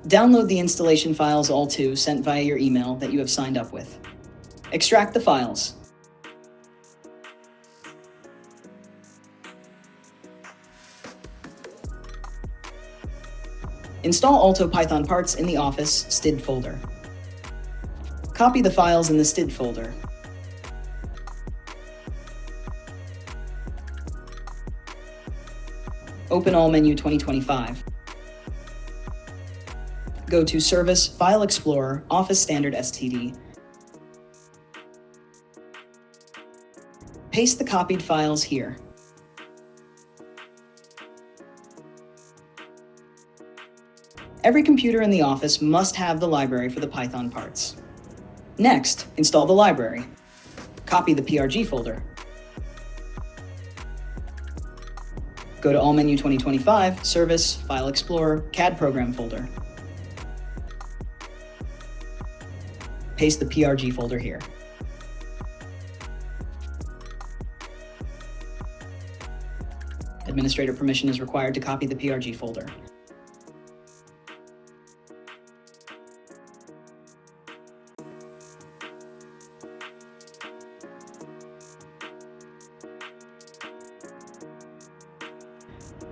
Download the installation files ALLTO sent via your email that you have signed up with. Extract the files. Install ALLTO PythonParts in the Office STID folder. Copy the files in the STID folder. Open All Menu 2025. Go to Service, File Explorer, Office Standard STD. Paste the copied files here. Every computer in the office must have the library for the Python parts. Next, install the library. Copy the PRG folder. Go to All Menu 2025, Service, File Explorer, CAD Program folder. Paste the PRG folder here. Administrator permission is required to copy the PRG folder.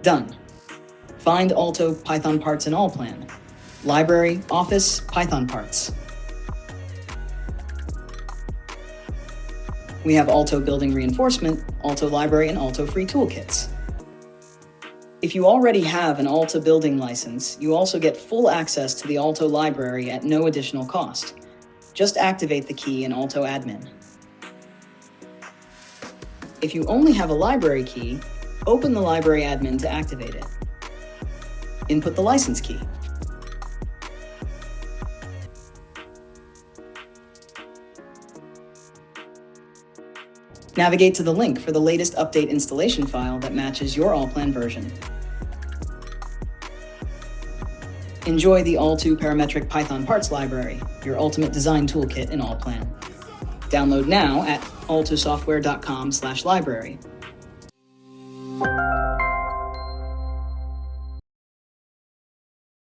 Done. Find ALLTO PythonParts in Allplan. Library, Office, PythonParts. We have ALLTO Building Reinforcement, ALLTO Library, and ALLTO Free Toolkits. If you already have an ALLTO Building license, you also get full access to the ALLTO Library at no additional cost. Just activate the key in ALLTO Admin. If you only have a library key, open the Library Admin to activate it. Input the license key. Navigate to the link for the latest update installation file that matches your Allplan version. Enjoy the ALLTO Parametric Python Parts Library, your ultimate design toolkit in Allplan. Download now at alltosoftware.com/library.